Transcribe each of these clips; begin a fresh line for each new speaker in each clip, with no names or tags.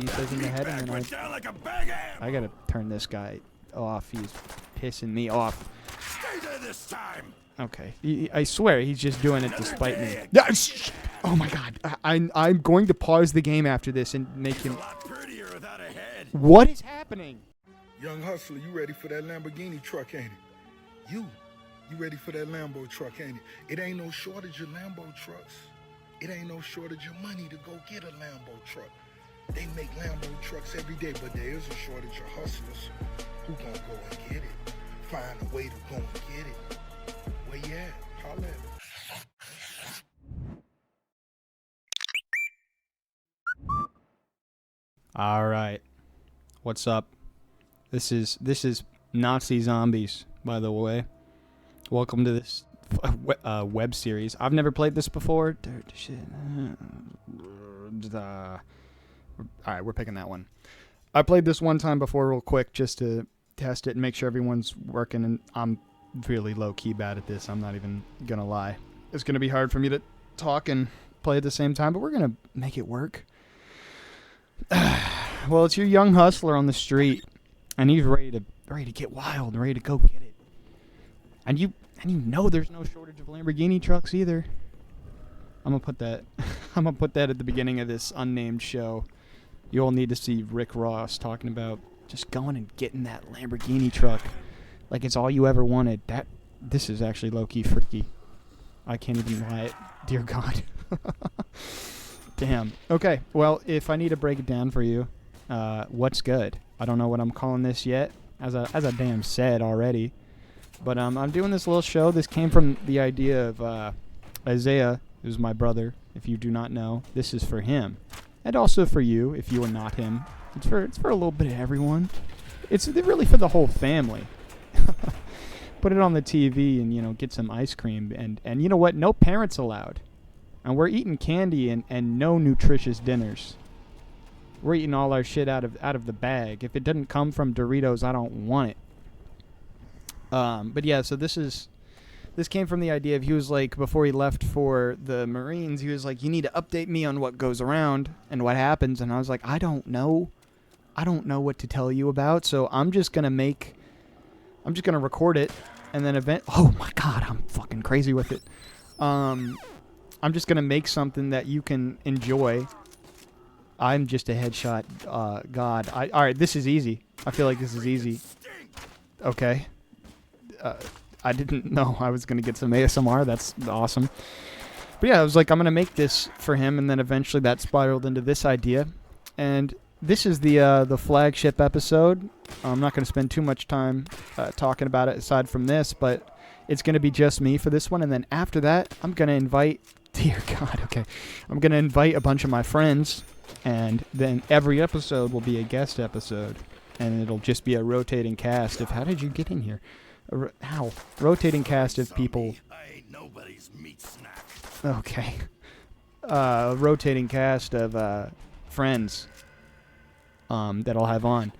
he says in the head, and then I gotta turn this guy off. He's pissing me off.
Stay there this time.
Okay, I swear he's just doing it to spite me. Oh my god, I'm going to pause the game after this and make him.
A lot prettier without a head.
What is happening?
Young hustler, you ready for that Lamborghini truck, ain't it? You ready for that Lambo truck, ain't it? It ain't no shortage of Lambo trucks. It ain't no shortage of money to go get a Lambo truck. They make Lambo trucks every day, but there is a shortage of hustlers who gonna go and get it. Find a way to go and get it. Where you at? Holla at me.
All right, what's up? This is Nazi Zombies, by the way. Welcome to this web series. I've never played this before. Dude, shit. All right, we're picking that one. I played this one time before real quick just to test it and make sure everyone's working, and I'm really low-key bad at this. I'm not even going to lie. It's going to be hard for me to talk and play at the same time, but we're going to make it work. Well, it's your young hustler on the street, and he's ready to get wild, ready to go get it. And you know there's no shortage of Lamborghini trucks either. I'm gonna put that at the beginning of this unnamed show. You'll need to see Rick Ross talking about just going and getting that Lamborghini truck like it's all you ever wanted. This is actually low-key freaky. I can't even lie it. Dear God. Damn. Okay, well, if I need to break it down for you, what's good? I don't know what I'm calling this yet, as I damn said already. But I'm doing this little show. This came from the idea of Isaiah, who's my brother. If you do not know, this is for him, and also for you if you are not him. It's for a little bit of everyone. It's really for the whole family. Put it on the TV and get some ice cream and you know what? No parents allowed. And we're eating candy and no nutritious dinners. We're eating all our shit out of the bag. If it doesn't come from Doritos, I don't want it. But yeah, so this came from the idea of, he was like, before he left for the Marines, he was like, you need to update me on what goes around and what happens. And I was like, I don't know what to tell you about. So I'm just going to record it and then oh my God, I'm fucking crazy with it. I'm just going to make something that you can enjoy. I'm just a headshot. God. All right, this is easy. I feel like this is easy. Okay. I didn't know I was going to get some ASMR. That's awesome. But yeah, I was like, I'm going to make this for him, and then eventually that spiraled into this idea. And this is the flagship episode. I'm not going to spend too much time talking about it aside from this, but it's going to be just me for this one. And then after that, I'm going to invite... Dear God, okay. I'm going to invite a bunch of my friends, and then every episode will be a guest episode. And it'll just be a rotating cast of... How did you get in here? How? Rotating cast of people...
I ain't nobody's meat snack.
Okay. Rotating cast of friends that I'll have on.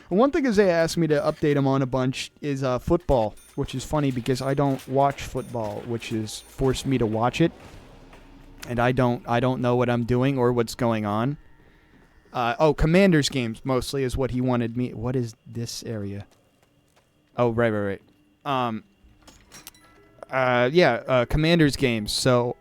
One thing is they asked me to update them on a bunch is football, which is funny because I don't watch football, which has forced me to watch it. And I don't know what I'm doing or what's going on. Commanders games mostly is what he wanted me. What is this area? Oh, right. Commanders games. So,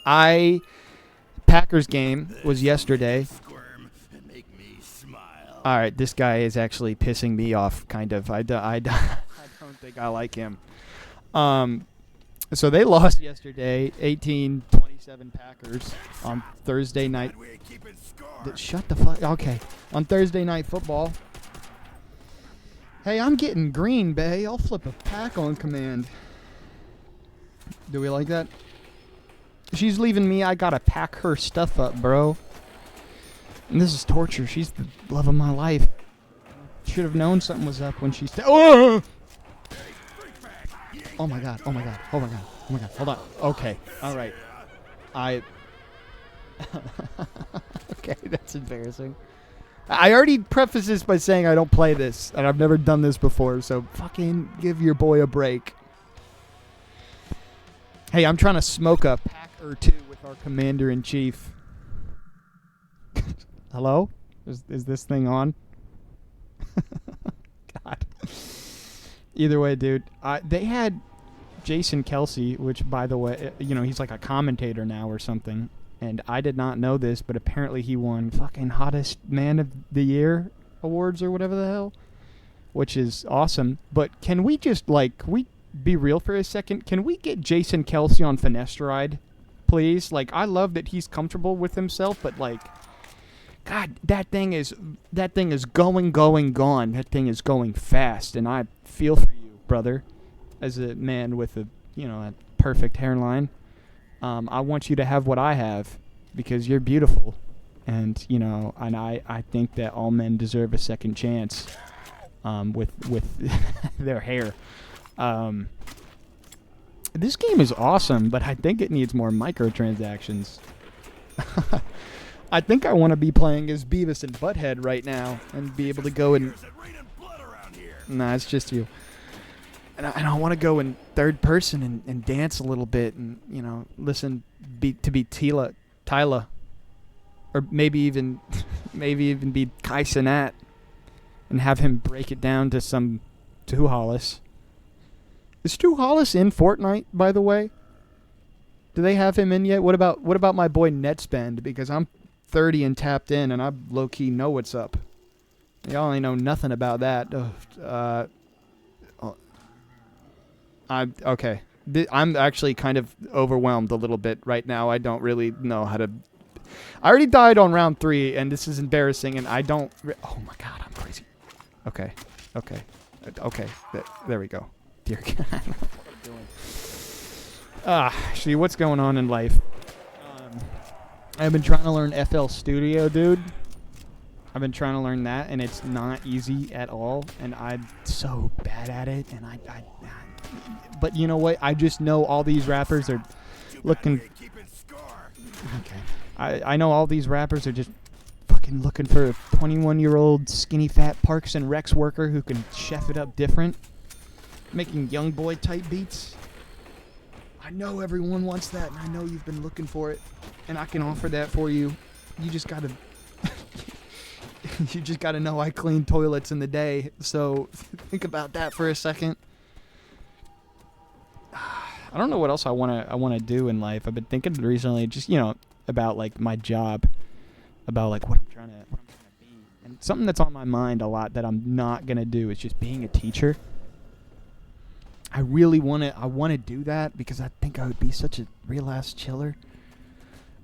Packers game was yesterday.
Squirm and make me smile.
All right, this guy is actually pissing me off, kind of. I don't think I like him. So they lost yesterday, 18-27 Packers on Thursday night. Shut the fuck. Okay, on Thursday Night Football. Hey, I'm getting Green Bay. I'll flip a pack on command. Do we like that? She's leaving me. I gotta pack her stuff up, bro. And this is torture. She's the love of my life. Should have known something was up when she said, "Oh! Oh my God! Oh my God! Oh my God! Oh my God! Hold on. Okay. All right. Okay, that's embarrassing. I already prefaced this by saying I don't play this, and I've never done this before, so fucking give your boy a break. Hey, I'm trying to smoke a pack or two with our commander-in-chief. Hello? Is this thing on? God. Either way, dude. They had Jason Kelsey, which, by the way, he's like a commentator now or something. And I did not know this, but apparently he won fucking Hottest Man of the Year awards or whatever the hell, which is awesome. But can we just, can we be real for a second? Can we get Jason Kelsey on finasteride, please? Like, I love that he's comfortable with himself, but, like, God, that thing is going, gone. That thing is going fast, and I feel for you, brother, as a man with a perfect hairline. I want you to have what I have because you're beautiful, and I think that all men deserve a second chance with their hair. This game is awesome, but I think it needs more microtransactions. I think I want to be playing as Beavis and Butthead right now and be able to go and... Nah, it's just you. And I want to go in third person and dance a little bit and, listen to be Tyla. Or maybe even be Kai Cenat and have him break it down to some Stu Hollis. Is Stu Hollis in Fortnite, by the way? Do they have him in yet? What about my boy Netspend? Because I'm 30 and tapped in, and I low-key know what's up. Y'all ain't know nothing about that. Okay. I'm actually kind of overwhelmed a little bit right now. I don't really know how to... I already died on round 3, and this is embarrassing, and I don't... Oh, my God, I'm crazy. Okay. There we go. Dear God. What am I doing? Actually, what's going on in life? I've been trying to learn FL Studio, dude. I've been trying to learn that, and it's not easy at all, and I'm so bad at it, and but you know what? I just know all these rappers are looking... Okay. I know all these rappers are just fucking looking for a 21-year-old skinny fat Parks and Recs worker who can chef it up different, making young boy type beats. I know everyone wants that, and I know you've been looking for it, and I can offer that for you. You just gotta... You just gotta know I clean toilets in the day, so think about that for a second. I don't know what else I wanna do in life. I've been thinking recently, just about like my job, about like what I'm trying to be, and something that's on my mind a lot that I'm not gonna do is just being a teacher. I really wanna do that because I think I would be such a real ass chiller.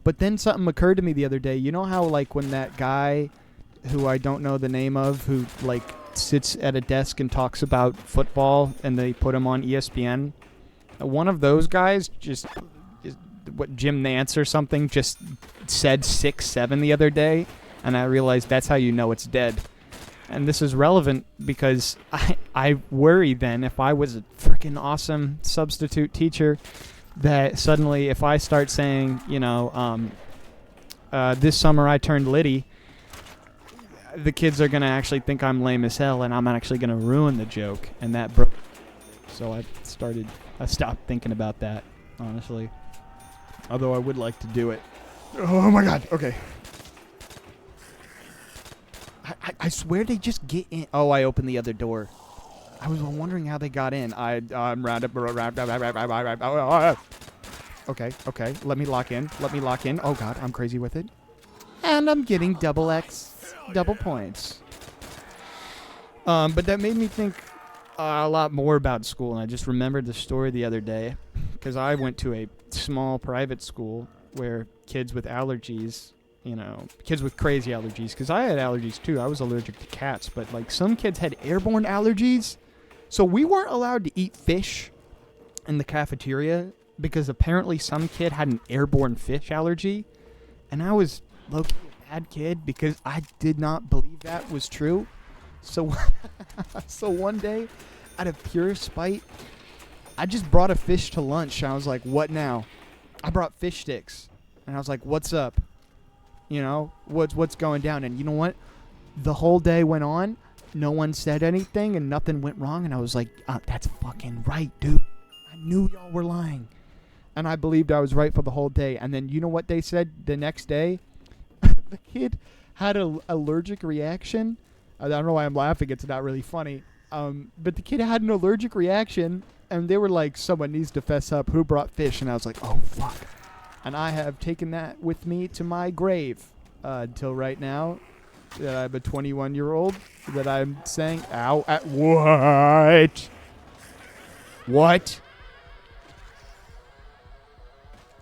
But then something occurred to me the other day. You know how like when that guy, who I don't know the name of, who like sits at a desk and talks about football, and they put him on ESPN. One of those guys what Jim Nance or something just said 6'7" the other day, and I realized that's how you know it's dead. And this is relevant because I worry then if I was a freaking awesome substitute teacher that suddenly if I start saying, this summer I turned Liddy, the kids are going to actually think I'm lame as hell, and I'm actually going to ruin the joke, and that broke. So I stopped thinking about that, honestly. Although I would like to do it. Oh my God, okay. I swear they just get in. Oh, I opened the other door. I was wondering how they got in. Okay, let me lock in. Oh God, I'm crazy with it. And I'm getting double points. But that made me think a lot more about school, and I just remembered the story the other day because I went to a small private school where kids with allergies, kids with crazy allergies, because I had allergies too. I was allergic to cats, but like some kids had airborne allergies, so we weren't allowed to eat fish in the cafeteria because apparently some kid had an airborne fish allergy, and I was low-key a bad kid because I did not believe that was true. So one day, out of pure spite, I just brought a fish to lunch. I was like, what now? I brought fish sticks. And I was like, what's up? What's going down? And you know what? The whole day went on. No one said anything and nothing went wrong. And I was like, that's fucking right, dude. I knew y'all were lying. And I believed I was right for the whole day. And then you know what they said the next day? The kid had an allergic reaction. I don't know why I'm laughing. It's not really funny. But the kid had an allergic reaction, and they were like, someone needs to fess up. Who brought fish? And I was like, oh, fuck. And I have taken that with me to my grave until right now. That I'm a 21-year-old. That I'm saying, ow, at what? What?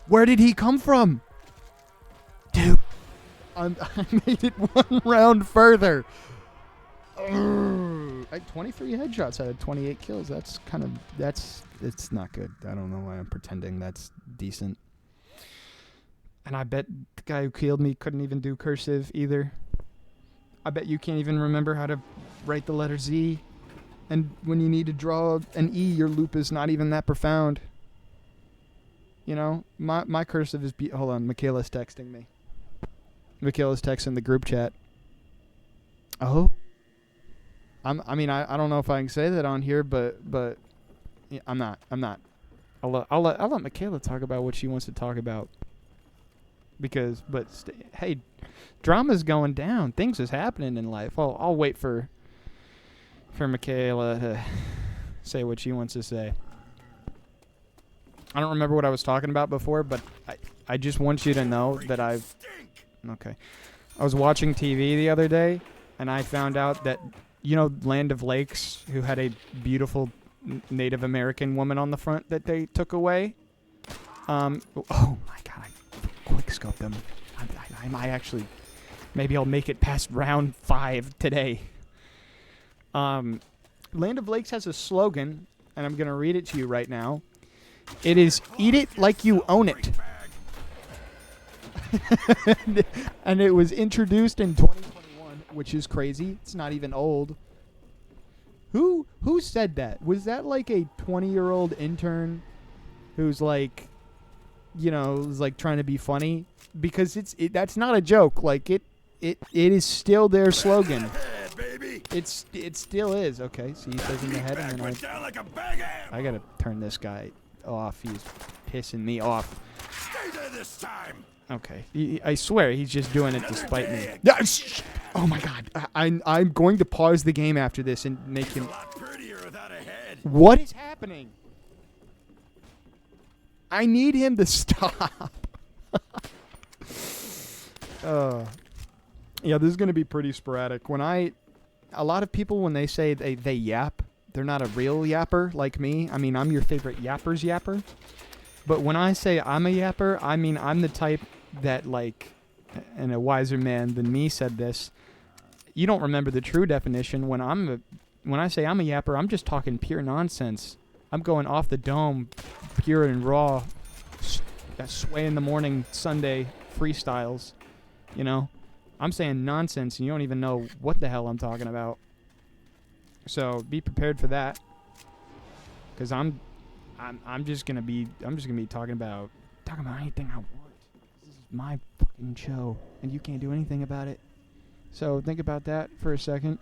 Where did he come from? Dude, I made it one round further. I had 23 headshots. I had 28 kills. It's not good. I don't know why I'm pretending that's decent. And I bet the guy who killed me couldn't even do cursive either. I bet you can't even remember how to write the letter Z. And when you need to draw an E, your loop is not even that profound. You know, my cursive is... hold on, Michaela's texting me. Michaela's texting the group chat. Oh. I mean, I don't know if I can say that on here, but yeah, I'm not. I'll let Michaela talk about what she wants to talk about. Because, hey, drama's going down. Things is happening in life. I'll wait for Michaela to say what she wants to say. I don't remember what I was talking about before, but I just want you to know that okay. I was watching TV the other day, and I found out that, you know, Land of Lakes, who had a beautiful Native American woman on the front that they took away. Oh my god, I quick scoped them. I might actually, maybe I'll make it past round 5 today. Land of Lakes has a slogan, and I'm going to read it to you right now. It is, eat it like you own it. And it was introduced in 2021, which is crazy. It's not even old. Who said that? Was that like a 20-year-old intern who's like, you know, was like trying to be funny? Because that's not a joke. Like it is still their slogan. It still is. Okay, so he says in the head, and then I gotta turn this guy off. He's pissing me off.
Stay there this time.
Okay, I swear he's just doing it to spite me. Oh my god, I'm going to pause the game after this and make him.
A lot prettier without a head.
What is happening? I need him to stop. Yeah, this is going to be pretty sporadic. A lot of people, when they say they yap, they're not a real yapper like me. I mean, I'm your favorite yapper's yapper. But when I say I'm a yapper, I mean I'm the type that, like, and a wiser man than me said this, you don't remember the true definition. When I say I'm a yapper, I'm just talking pure nonsense. I'm going off the dome, pure and raw, sway in the morning Sunday freestyles, you know? I'm saying nonsense, and you don't even know what the hell I'm talking about. So be prepared for that, because I'm just gonna be talking about anything I want. This is my fucking show, and you can't do anything about it. So think about that for a second.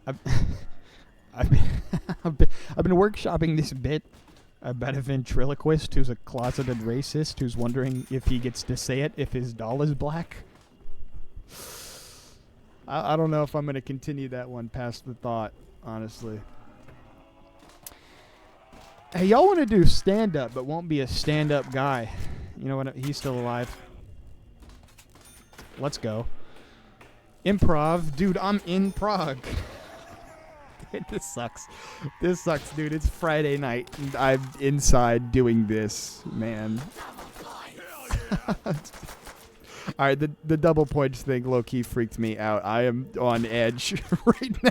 I've been workshopping this bit about a ventriloquist who's a closeted racist who's wondering if he gets to say it if his doll is black. I don't know if I'm going to continue that one past the thought, honestly. Hey, y'all want to do stand-up, but won't be a stand-up guy. You know what? He's still alive. Let's go. Improv. Dude, I'm in Prague. This sucks. This sucks, dude. It's Friday night, and I'm inside doing this, man. Alright, the double points thing low-key freaked me out. I am on edge right now.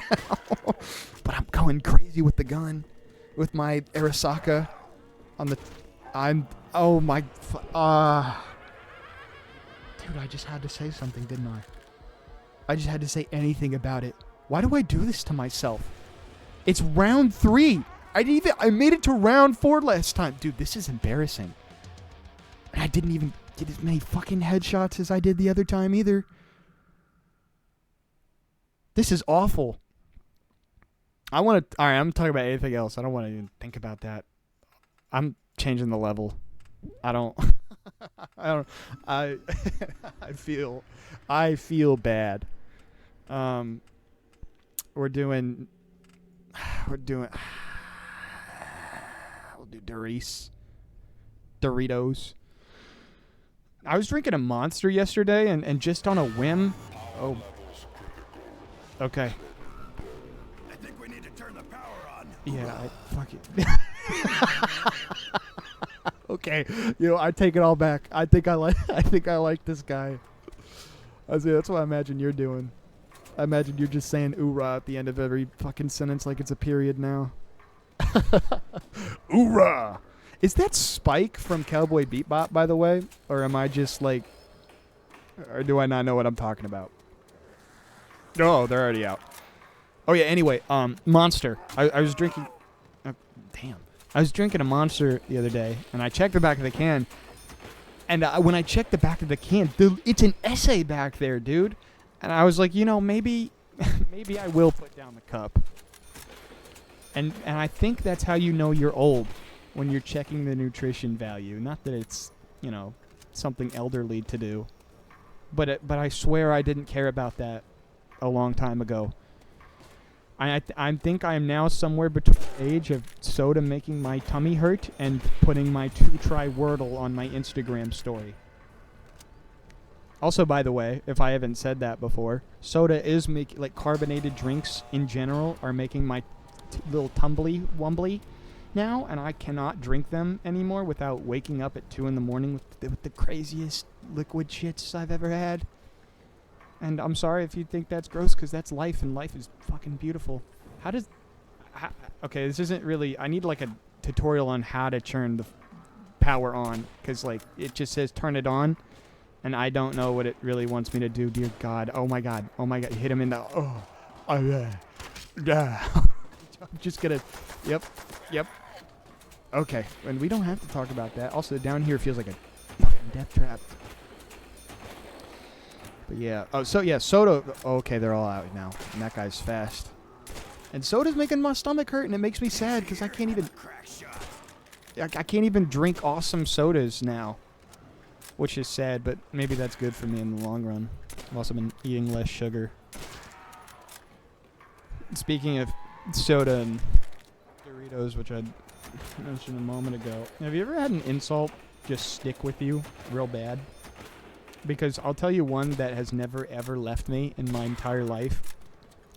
But I'm going crazy with the gun. With my Arasaka on the... oh my... dude, I just had to say something, didn't I? I just had to say anything about it. Why do I do this to myself? It's round 3. I made it to round 4 last time. Dude, this is embarrassing. And I didn't even get as many fucking headshots as I did the other time either. This is awful. Alright, I'm talking about anything else. I don't want to even think about that. I'm changing the level. I don't I don't. I I feel bad. We're doing. We'll do Doritos. I was drinking a Monster yesterday, and just on a whim. Oh. Okay.
I think we need to turn the power on.
Yeah. Fuck it. Okay. I take it all back. I think I like this guy. That's what I imagine you're doing. I imagine you're just saying "oorah" at the end of every fucking sentence like it's a period now. Oorah! Is that Spike from Cowboy Bebop, by the way? Or am I just like... Or do I not know what I'm talking about? Oh, they're already out. Oh, yeah, anyway, Monster. I was drinking... damn. I was drinking a Monster the other day, and I checked the back of the can. And when I checked the back of the can, it's an essay back there, dude. And I was like, maybe I will put down the cup. And I think that's how you know you're old, when you're checking the nutrition value. Not that it's, something elderly to do. But I swear I didn't care about that a long time ago. I think I am now somewhere between the age of soda making my tummy hurt and putting my 2-try Wordle on my Instagram story. Also, by the way, if I haven't said that before, soda is carbonated drinks in general are making my little tumbly-wumbly now, and I cannot drink them anymore without waking up at 2 in the morning with the craziest liquid shits I've ever had. And I'm sorry if you think that's gross, because that's life, and life is fucking beautiful. Okay, this isn't really... I need, a tutorial on how to turn the power on, because, it just says turn it on. And I don't know what it really wants me to do. Dear God. Oh, my God. Oh, my God. Hit him in the... I'm just going to... Yep. Okay. And we don't have to talk about that. Also, down here feels like a fucking death trap. But, yeah. Oh, so, yeah. Soda... Okay, they're all out now. And that guy's fast. And soda's making my stomach hurt, and it makes me sad, because I can't even... I can't even drink awesome sodas now. Which is sad, but maybe that's good for me in the long run. I've also been eating less sugar. Speaking of soda and Doritos, which I mentioned a moment ago, have you ever had an insult just stick with you real bad? Because I'll tell you one that has never ever left me in my entire life.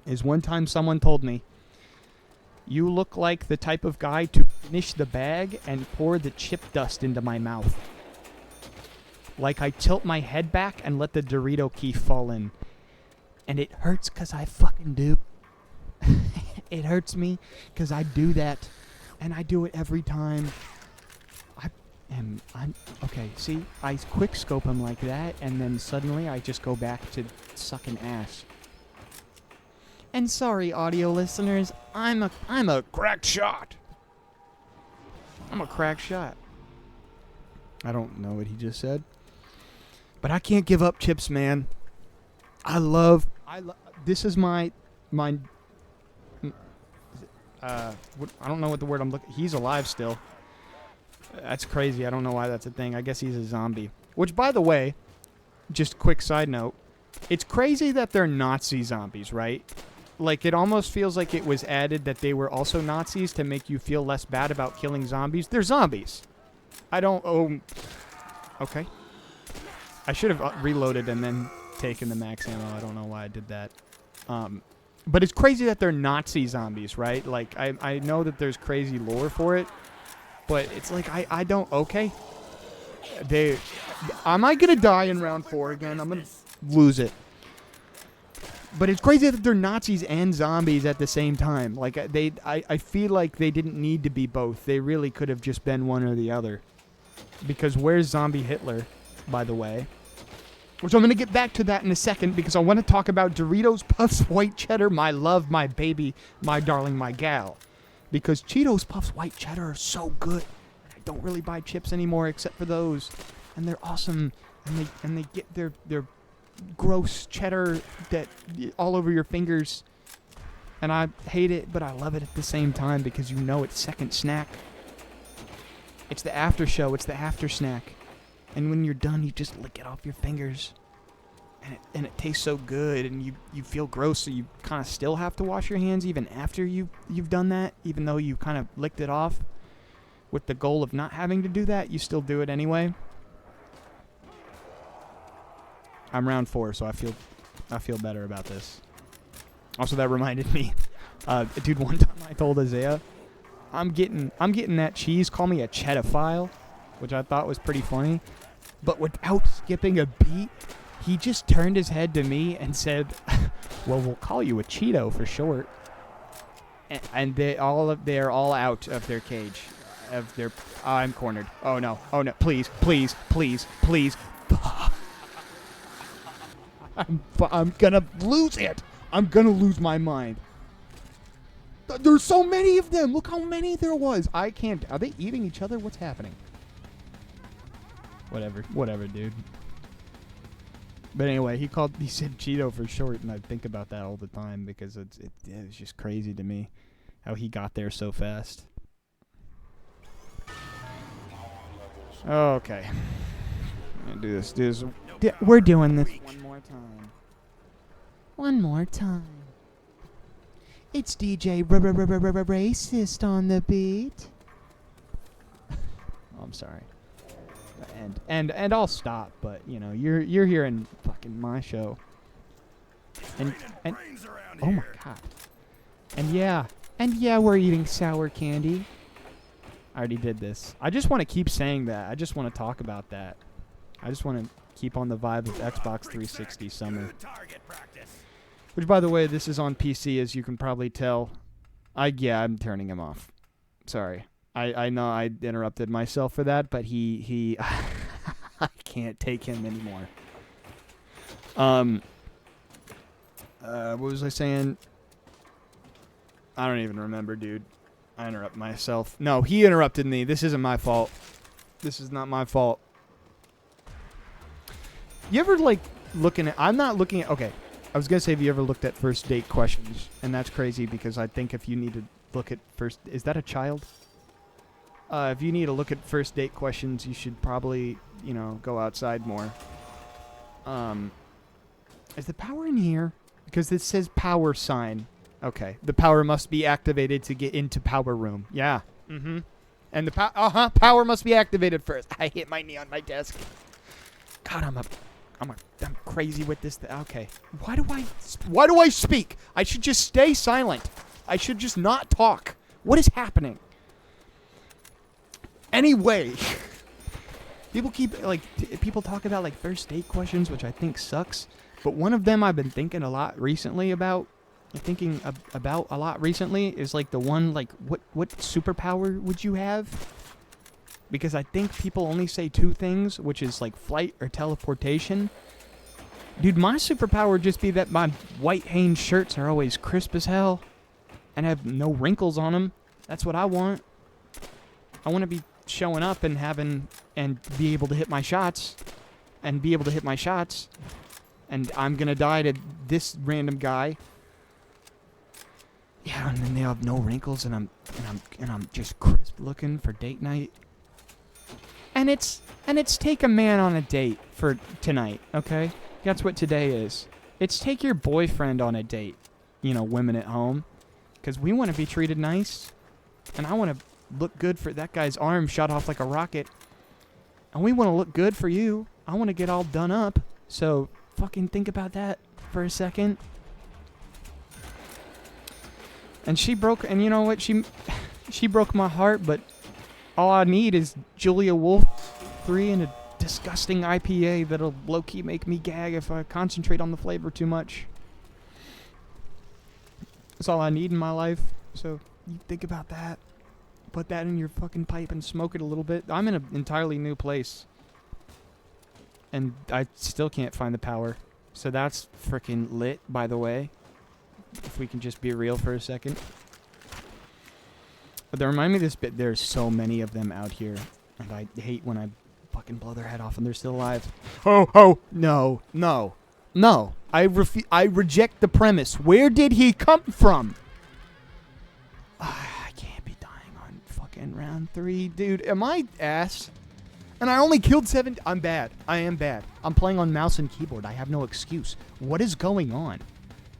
Is one time someone told me, "You look like the type of guy to finish the bag and pour the chip dust into my mouth." Like I tilt my head back and let the Dorito key fall in. And it hurts because I fucking do. It hurts me because I do that. And I do it every time. Okay, see? I quick scope him like that, and then suddenly I just go back to sucking ass. And sorry, audio listeners, I'm a crack shot. I'm a crack shot. I don't know what he just said. But I can't give up chips, man. This is my I don't know what the word I'm looking... He's alive still. That's crazy. I don't know why that's a thing. I guess he's a zombie. Which, by the way, just quick side note, it's crazy that they're Nazi zombies, right? It almost feels like it was added that they were also Nazis to make you feel less bad about killing zombies. They're zombies. I don't... Okay. I should have reloaded and then taken the max ammo. I don't know why I did that. But it's crazy that they're Nazi zombies, right? I know that there's crazy lore for it, but it's I don't... Okay. Am I going to die in round 4 again? I'm going to lose it. But it's crazy that they're Nazis and zombies at the same time. I feel like they didn't need to be both. They really could have just been one or the other. Because where's Zombie Hitler, by the way? Which I'm going to get back to that in a second, because I want to talk about Doritos Puffs White Cheddar, my love, my baby, my darling, my gal. Because Cheetos Puffs White Cheddar are so good. I don't really buy chips anymore except for those. And they're awesome. And they get their gross cheddar that all over your fingers. And I hate it, but I love it at the same time, because you know it's second snack. It's the after show. It's the after snack. And when you're done, you just lick it off your fingers. And it tastes so good, and you feel gross, so you kind of still have to wash your hands even after you've done that, even though you kind of licked it off with the goal of not having to do that. You still do it anyway. I'm round 4, so I feel better about this. Also, that reminded me, dude, one time I told Isaiah, I'm getting that cheese. Call me a chedophile, which I thought was pretty funny, but without skipping a beat. He just turned his head to me and said, well, we'll call you a Cheeto for short. And they're all out of their cage. I'm cornered. Oh, no. Oh, no. Please. Please. Please. Please. I'm gonna lose it. I'm gonna lose my mind. There's so many of them. Look how many there was. I can't. Are they eating each other? What's happening? Whatever, dude. But anyway, he said Cheeto for short, and I think about that all the time because it was just crazy to me how he got there so fast. Okay. I'm gonna do this. We're doing this one more time. One more time. It's DJ Racist on the beat. Oh, I'm sorry. And I'll stop, but you know you're hearing fucking my show. And oh my god. And yeah, we're eating sour candy. I already did this. I just want to keep saying that. I just want to talk about that. I just want to keep on the vibe of Xbox 360 summer. Which, by the way, this is on PC, as you can probably tell. I'm turning him off. Sorry. I know I interrupted myself for that, but he I can't take him anymore. What was I saying? I don't even remember, dude. I interrupt myself. No, he interrupted me. This isn't my fault. This is not my fault. You ever, like, looking at... I'm not looking at... Okay. I was going to say, have you ever looked at first date questions? And that's crazy because I think if you need to look at first... Is that a child? If you need to look at first date questions, you should probably, you know, go outside more. Is the power in here? Because it says power sign. Okay. The power must be activated to get into power room. Yeah. Mm-hmm. And the power must be activated first. I hit my knee on my desk. God, I'm crazy with this. Okay. Why do I speak? I should just stay silent. I should just not talk. What is happening? Anyway, people talk about like first date questions, which I think sucks. But one of them I've been thinking a lot recently about is like the one like what superpower would you have? Because I think people only say 2 things, which is like flight or teleportation. Dude, my superpower would just be that my white Hanes shirts are always crisp as hell and have no wrinkles on them. That's what I want. I want to be showing up and be able to hit my shots and I'm gonna die to this random guy. Yeah, and then they have no wrinkles and I'm just crisp looking for date night. And it's take a man on a date for tonight, okay? That's what today is. It's take your boyfriend on a date, you know, women at home, because we want to be treated nice, and I want to look good for that guy's arm shot off like a rocket. And we want to look good for you. I want to get all done up. So fucking think about that for a second. And and you know what? She broke my heart, but all I need is Julia Wolf 3 and a disgusting IPA that'll low-key make me gag if I concentrate on the flavor too much. That's all I need in my life. So you think about that. Put that in your fucking pipe and smoke it a little bit. I'm in an entirely new place. And I still can't find the power. So that's freaking lit, by the way. If we can just be real for a second. But they remind me of this bit. There's so many of them out here. And I hate when I fucking blow their head off and they're still alive. Oh, no. I reject the premise. Where did he come from? I can't be dying on fucking round 3. Dude, am I ass? And I only killed 7. I'm bad. I am bad. I'm playing on mouse and keyboard. I have no excuse. What is going on?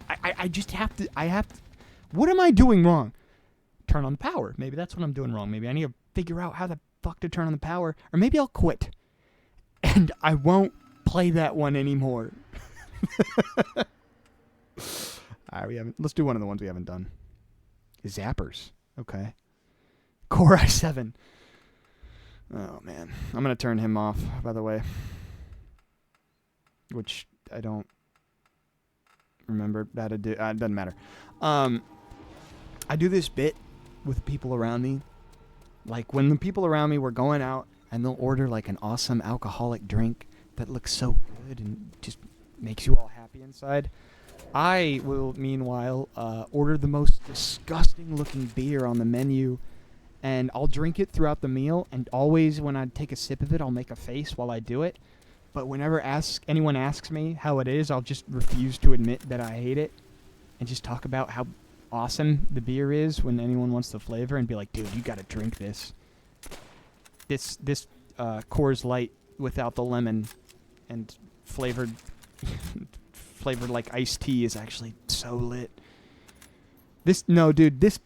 I just have to. What am I doing wrong? Turn on the power. Maybe that's what I'm doing wrong. Maybe I need to figure out how the fuck to turn on the power. Or maybe I'll quit. And I won't play that one anymore. Alright, let's do one of the ones we haven't done. Zappers. Okay. Core i7. Oh, man. I'm going to turn him off, by the way. Which I don't remember how to do. It doesn't matter. I do this bit with people around me. Like, when the people around me were going out and they'll order, like, an awesome alcoholic drink that looks so good and just makes you all happy inside. I will, meanwhile, order the most disgusting-looking beer on the menu, and I'll drink it throughout the meal, and always when I take a sip of it, I'll make a face while I do it. But whenever anyone asks me how it is, I'll just refuse to admit that I hate it, and just talk about how awesome the beer is when anyone wants the flavor, and be like, dude, you gotta drink this. This Coors Light without the lemon and flavored like iced tea is actually so lit. This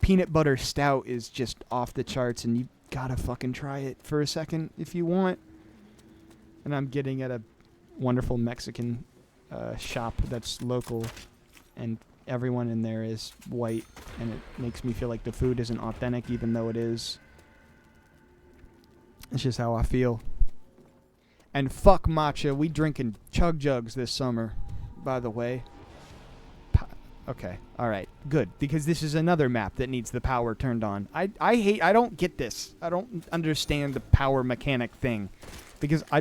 peanut butter stout is just off the charts, and you gotta fucking try it for a second if you want. And I'm getting at a wonderful Mexican shop that's local, and everyone in there is white, and it makes me feel like the food isn't authentic, even though it is. It's just how I feel. And fuck matcha, we drinking chug jugs this summer, by the way. Okay, alright, good. Because this is another map that needs the power turned on. I don't get this. I don't understand the power mechanic thing. Because I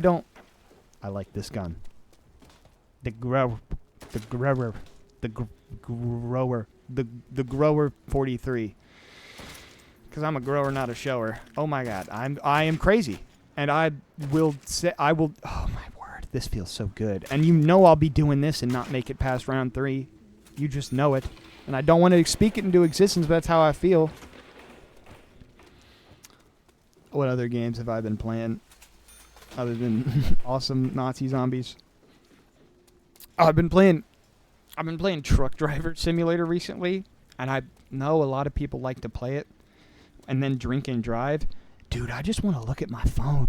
like this gun. The grower 43. Because I'm a grower, not a shower. Oh my god, I am crazy. And I will, oh my word, this feels so good. And you know I'll be doing this and not make it past round 3. You just know it. And I don't want to speak it into existence, but that's how I feel. What other games have I been playing other than awesome Nazi zombies? Oh, I've been playing Truck Driver Simulator recently, and I know a lot of people like to play it and then drink and drive. Dude, I just want to look at my phone.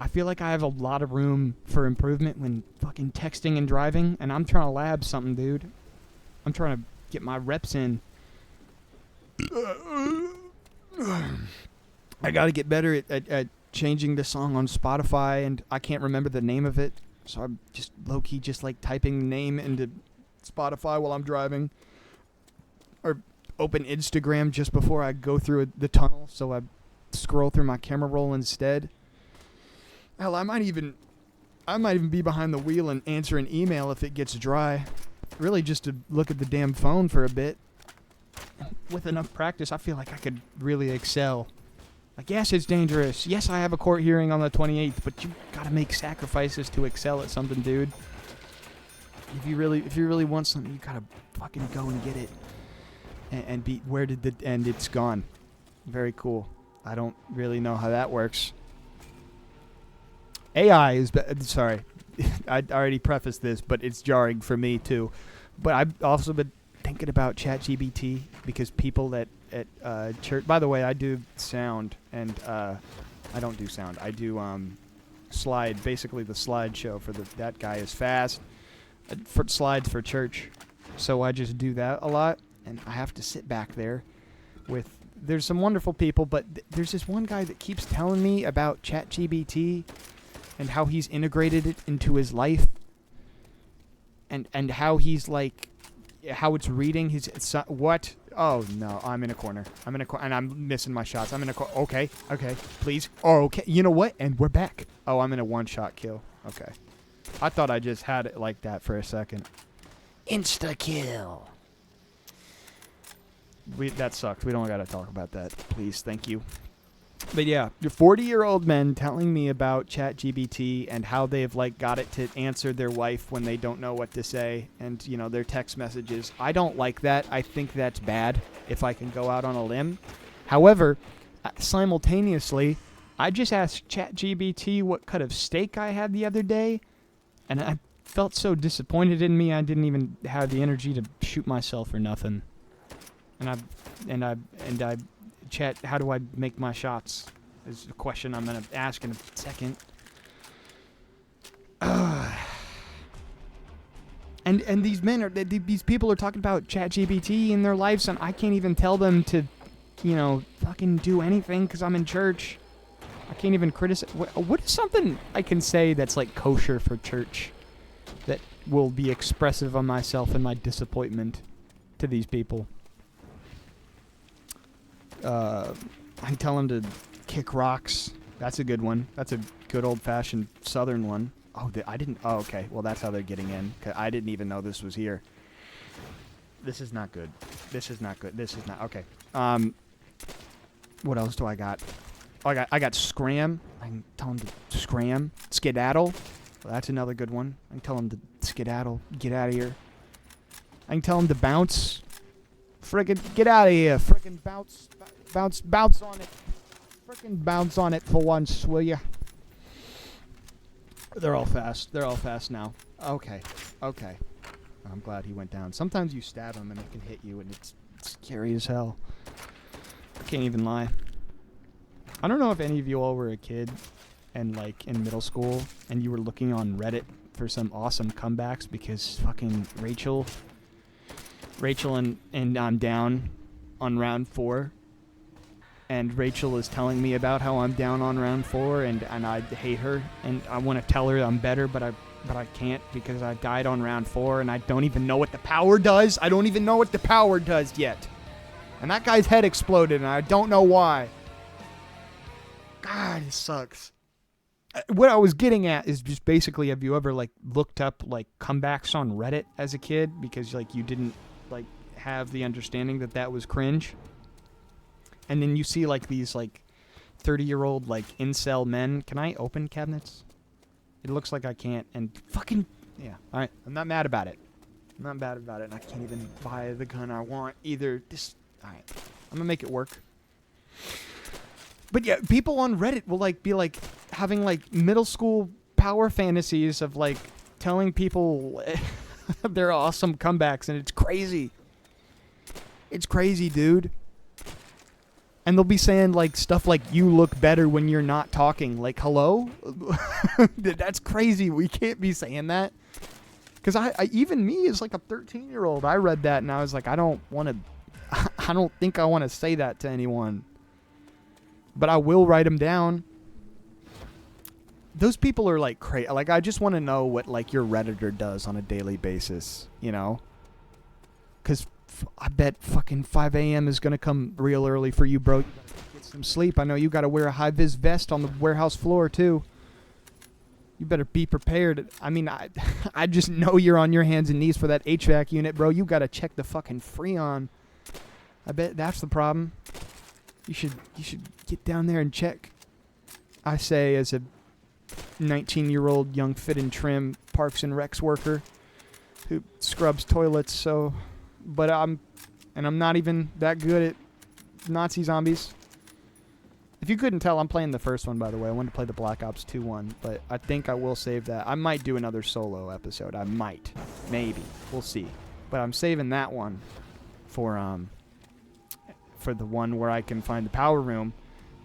I feel like I have a lot of room for improvement when fucking texting and driving, and I'm trying to lab something, dude. I'm trying to get my reps in. I gotta get better at changing the song on Spotify, and I can't remember the name of it, so I'm just low-key just like typing the name into Spotify while I'm driving. Or open Instagram just before I go through the tunnel, so I scroll through my camera roll instead. Hell, I might even be behind the wheel and answer an email if it gets dry. Really just to look at the damn phone for a bit. With enough practice, I feel like I could really excel. Like, yes, it's dangerous. Yes, I have a court hearing on the 28th, but you gotta make sacrifices to excel at something, dude. If you really want something, you gotta fucking go and get it. And be, and it's gone. Very cool. I don't really know how that works. AI is, sorry, I already prefaced this, but it's jarring for me too. But I've also been thinking about ChatGPT because people at church, by the way, I do sound, and I don't do sound. I do slide, basically the slideshow for that guy is fast. For slides for church. So I just do that a lot, and I have to sit back there with, there's some wonderful people, but there's this one guy that keeps telling me about ChatGPT and how he's integrated it into his life, and how he's like, how it's reading his, what? Oh no, I'm in a corner. And I'm missing my shots. I'm in a corner. Okay, please. Oh, okay. You know what? And we're back. Oh, I'm in a one-shot kill. Okay. I thought I just had it like that for a second. Insta-kill. That sucked. We don't gotta talk about that. Please, thank you. But yeah, 40-year-old men telling me about ChatGPT and how they've like got it to answer their wife when they don't know what to say, and you know, their text messages. I don't like that. I think that's bad if I can go out on a limb. However, simultaneously, I just asked ChatGPT what cut of steak I had the other day, and I felt so disappointed in me I didn't even have the energy to shoot myself or nothing. And I chat, how do I make my shots? Is a question I'm gonna ask in a second. And these men are these people are talking about ChatGPT in their lives, and I can't even tell them to, fucking do anything because I'm in church. I can't even criticize. What is something I can say that's like kosher for church that will be expressive of myself and my disappointment to these people? I can tell them to kick rocks. That's a good one. That's a good old-fashioned Southern one. Oh, I didn't... Oh, okay. Well, that's how they're getting in. 'Cause I didn't even know this was here. This is not good. This is not good. This is not... Okay. What else do I got? Oh, I got scram. I can tell them to scram. Skedaddle. Well, that's another good one. I can tell them to skedaddle. Get out of here. I can tell them to bounce. Frickin' get out of here. Frickin' bounce on it. Frickin' bounce on it for once, will ya? They're all fast. They're all fast now. Okay. Okay. I'm glad he went down. Sometimes you stab him and it can hit you and it's scary as hell. I can't even lie. I don't know if any of you all were a kid and like in middle school and you were looking on Reddit for some awesome comebacks because fucking Rachel and I'm down on round 4. And Rachel is telling me about how I'm down on round 4 and I hate her and I want to tell her I'm better but I can't because I died on round 4 and I don't even know what the power does. I don't even know what the power does yet. And that guy's head exploded and I don't know why. God, it sucks. What I was getting at is just basically, have you ever like looked up like comebacks on Reddit as a kid because like you didn't like have the understanding that was cringe? And then you see like these like 30-year-old like incel men. Can I open cabinets? It looks like I can't. And fucking yeah. All right, I'm not mad about it. I'm not mad about it. And I can't even buy the gun I want either. All right, I'm gonna make it work. But yeah, people on Reddit will like be like having like middle school power fantasies of like telling people their awesome comebacks, and it's crazy. It's crazy, dude. And they'll be saying like stuff like you look better when you're not talking. Like, hello? That's crazy. We can't be saying that. Because I even me as like a 13-year-old, I read that and I was like, I don't think I want to say that to anyone. But I will write them down. Those people are like crazy. Like, I just want to know what like your Redditor does on a daily basis, you know? Because I bet fucking 5 a.m. is going to come real early for you, bro. You gotta get some sleep. I know you got to wear a high-vis vest on the warehouse floor, too. You better be prepared. I mean, I just know you're on your hands and knees for that HVAC unit, bro. You got to check the fucking Freon. I bet that's the problem. You should get down there and check. I say as a 19-year-old young fit and trim Parks and Recs worker who scrubs toilets, so... But I'm not even that good at Nazi zombies. If you couldn't tell, I'm playing the first one, by the way. I wanted to play the Black Ops 2 one, but I think I will save that. I might do another solo episode. I might. Maybe. We'll see. But I'm saving that one for the one where I can find the power room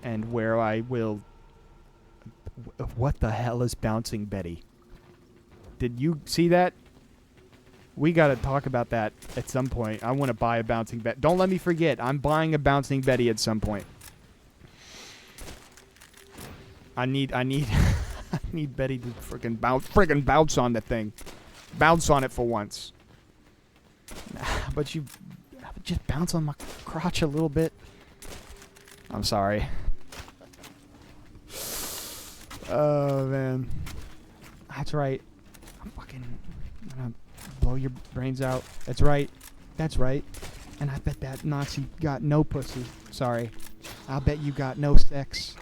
and where I will... What the hell is Bouncing Betty? Did you see that? We got to talk about that at some point. I want to buy a Bouncing Betty. Don't let me forget. I'm buying a Bouncing Betty at some point. I need I need Betty to friggin' bounce on the thing. Bounce on it for once. But you just bounce on my crotch a little bit. I'm sorry. Oh, man. That's right. I'm gonna blow your brains out. That's right. That's right. And I bet that Nazi got no pussy. Sorry. I'll bet you got no sex.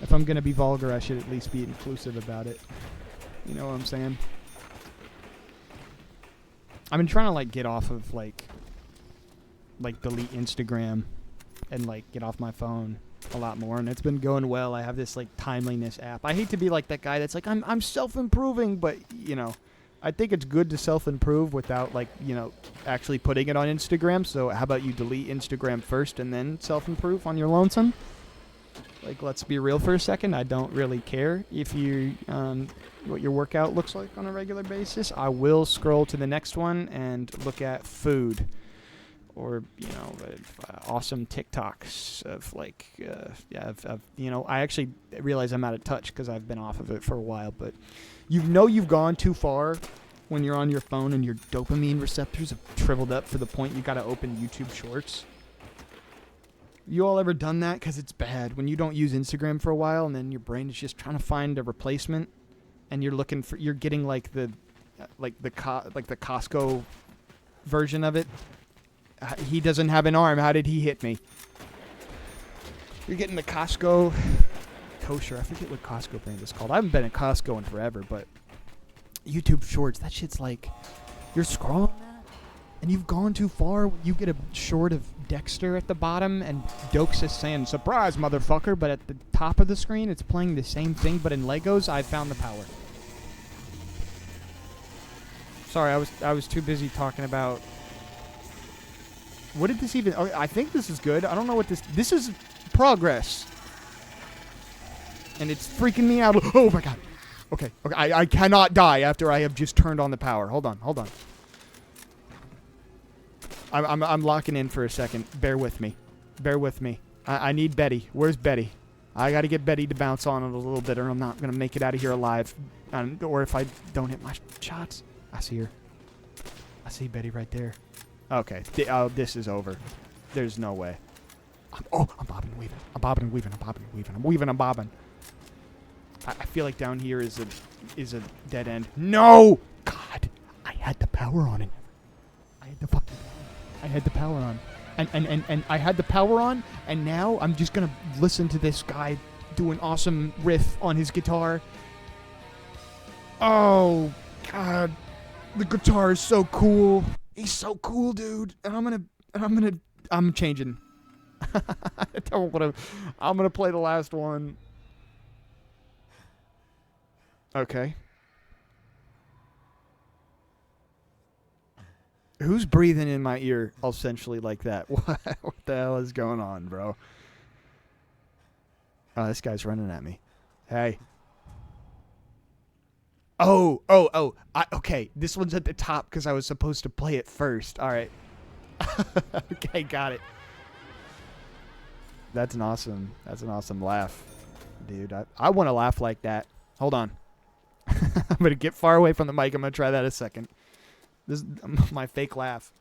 If I'm gonna be vulgar, I should at least be inclusive about it. You know what I'm saying? I've been trying to like get off of like delete Instagram and like get off my phone a lot more, and it's been going well. I have this like timeliness app. I hate to be like that guy that's like I'm self-improving, but you know, I think it's good to self-improve without like, you know, actually putting it on Instagram. So how about you delete Instagram first and then self-improve on your lonesome? Like, let's be real for a second. I don't really care if you what your workout looks like on a regular basis. I will scroll to the next one and look at food, or you know, awesome TikToks of like, you know, I actually realize I'm out of touch because I've been off of it for a while. But you know, you've gone too far when you're on your phone and your dopamine receptors have shriveled up for the point you got to open YouTube Shorts. You all ever done that? Because it's bad when you don't use Instagram for a while and then your brain is just trying to find a replacement, and you're getting like the Costco version of it. He doesn't have an arm. How did he hit me? You're getting the Costco kosher. I forget what Costco brand is called. I haven't been at Costco in forever, but YouTube Shorts, that shit's like, you're scrolling that, and you've gone too far. You get a short of Dexter at the bottom, and Dokes is saying, "Surprise, motherfucker," but at the top of the screen, it's playing the same thing, but in Legos. I found the power. Sorry, I was too busy talking about... What did this even... Oh, I think this is good. I don't know what this... This is progress. And it's freaking me out. Oh, my God. Okay. I cannot die after I have just turned on the power. Hold on. I'm locking in for a second. Bear with me. I need Betty. Where's Betty? I got to get Betty to bounce on it a little bit, or I'm not going to make it out of here alive. Or if I don't hit my shots. I see her. I see Betty right there. Okay. This is over. There's no way. I'm bobbing and weaving. I'm bobbing. I feel like down here is a dead end. No! God! I had the power on it. I had the power on. And I had the power on, and now I'm just gonna listen to this guy do an awesome riff on his guitar. Oh, God. The guitar is so cool. He's so cool, dude. And I'm changing. I'm gonna play the last one. Okay. Who's breathing in my ear essentially like that? What the hell is going on, bro? Oh, this guy's running at me. Hey. Oh. Okay, this one's at the top because I was supposed to play it first. All right. Okay, got it. That's an awesome laugh, dude. I want to laugh like that. Hold on. I'm going to get far away from the mic. I'm going to try that a second. This is my fake laugh.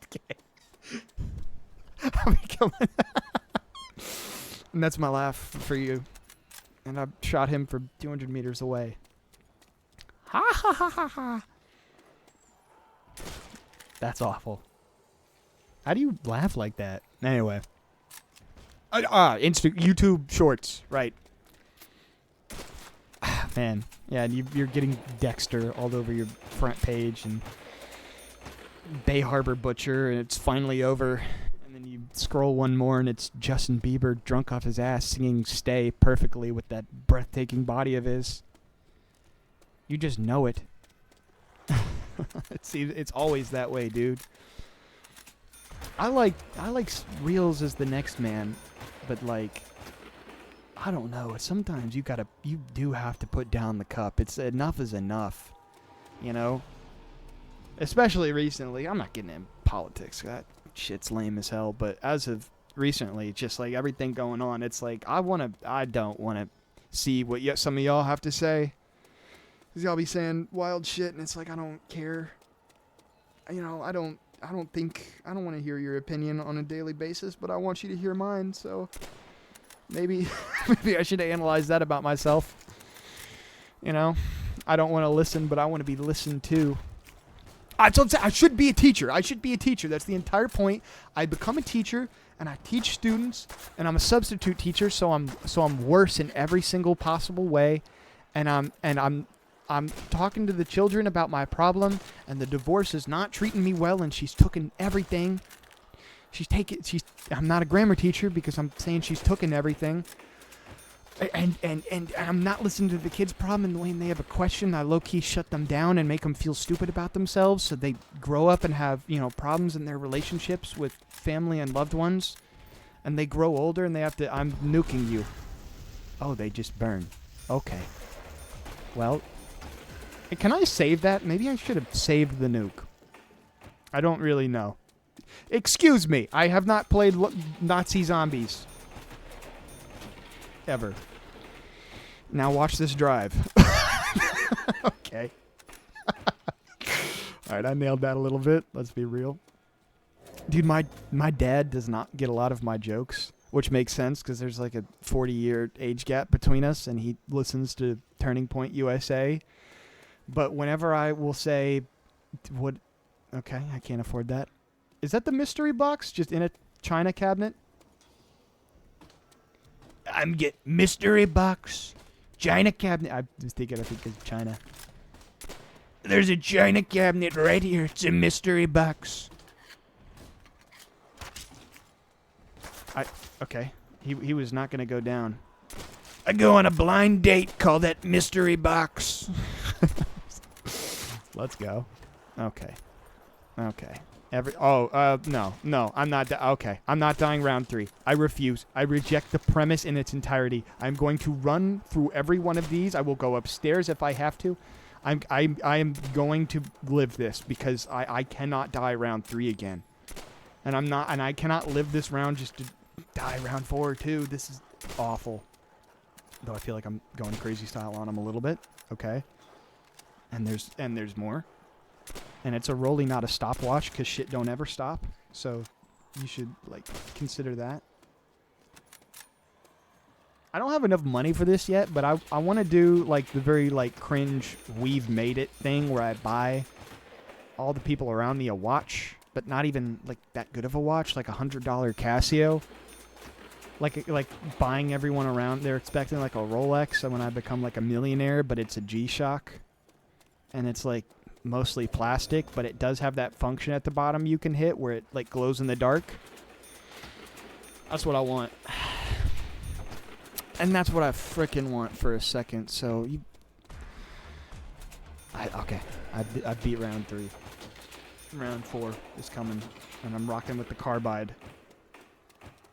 Okay. And that's my laugh for you. And I shot him from 200 meters away. Ha ha ha ha ha. That's awful. How do you laugh like that? Anyway. YouTube Shorts, right. Man. Yeah, you're getting Dexter all over your front page, and Bay Harbor Butcher, and it's finally over. And then you scroll one more, and it's Justin Bieber drunk off his ass singing Stay perfectly with that breathtaking body of his. You just know it. It's always that way, dude. I like reels as the next man, but like, I don't know. Sometimes you do have to put down the cup. It's enough is enough, you know. Especially recently, I'm not getting in politics. That shit's lame as hell. But as of recently, just like everything going on, it's like I don't want to see what some of y'all have to say. 'Cause y'all be saying wild shit, and it's like, I don't care. You know, I don't want to hear your opinion on a daily basis, but I want you to hear mine. So maybe I should analyze that about myself. You know, I don't want to listen, but I want to be listened to. I should be a teacher. That's the entire point. I become a teacher, and I teach students, and I'm a substitute teacher, so I'm worse in every single possible way, and I'm I'm talking to the children about my problem, and the divorce is not treating me well, and she's taken everything. I'm not a grammar teacher because I'm saying she's taken everything. And I'm not listening to the kids' problem, and when they have a question, I low-key shut them down and make them feel stupid about themselves, so they grow up and have, problems in their relationships with family and loved ones, and they grow older and they have to, I'm nuking you. Oh, they just burn. Okay. Well, can I save that? Maybe I should have saved the nuke. I don't really know. Excuse me, I have not played Nazi zombies. Ever. Now watch this drive. Okay. Alright, I nailed that a little bit. Let's be real. Dude, my dad does not get a lot of my jokes, which makes sense because there's like a 40-year age gap between us, and he listens to Turning Point USA. But whenever I will say, okay, I can't afford that. Is that the mystery box just in a china cabinet? I'm get mystery box, china cabinet. I think it's China. There's a china cabinet right here. It's a mystery box. Okay. He was not gonna go down. I go on a blind date. Call that mystery box. Let's go. Okay. No, I'm not. Okay, I'm not dying round 3. I refuse. I reject the premise in its entirety. I'm going to run through every one of these. I will go upstairs if I have to. I am going to live this because I cannot die round 3 again, and I cannot live this round just to die round 4 too. This is awful. Though I feel like I'm going crazy style on him a little bit. Okay, and there's more. And it's a rolling, not a stopwatch, because shit don't ever stop. So you should, consider that. I don't have enough money for this yet, but I want to do, the very, cringe we've made it thing where I buy all the people around me a watch, but not even, that good of a watch, like a $100 Casio. Like buying everyone around, they're expecting, a Rolex, and when I become, a millionaire, but it's a G-Shock. And it's, mostly plastic, but it does have that function at the bottom you can hit where it glows in the dark. That's what I want. And that's what I frickin' want for a second. So I beat round 3. Round 4 is coming, and I'm rocking with the carbide.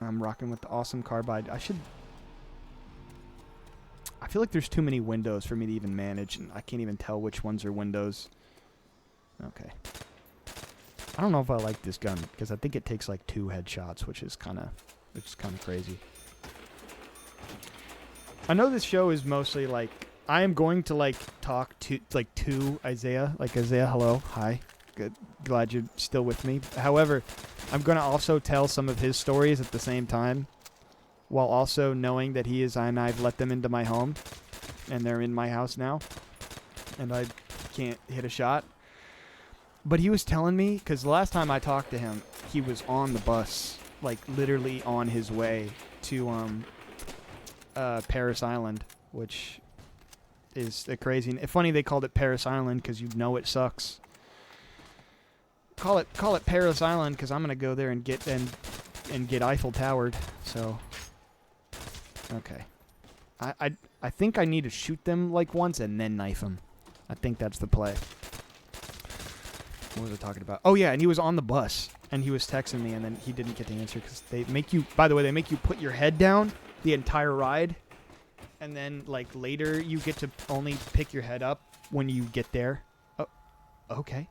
I'm rocking with the awesome carbide. I feel like there's too many windows for me to even manage, and I can't even tell which ones are windows. Okay. I don't know if I like this gun, because I think it takes 2 headshots, which is kind of crazy. I know this show is mostly I am going to talk to Isaiah. Isaiah, hello, hi, good, glad you're still with me. However, I'm going to also tell some of his stories at the same time, while also knowing that he is, and I've let them into my home, and they're in my house now, and I can't hit a shot. But he was telling me, because the last time I talked to him, he was on the bus, literally on his way to Paris Island, which is crazy. Funny they called it Paris Island because you know it sucks. Call it Paris Island because I'm gonna go there and get Eiffel Towered. So okay, I think I need to shoot them once and then knife them. I think that's the play. What was I talking about? Oh, yeah, and he was on the bus, and he was texting me, and then he didn't get to answer, because they make you, by the way, they make you put your head down the entire ride, and then, later you get to only pick your head up when you get there. Oh, okay.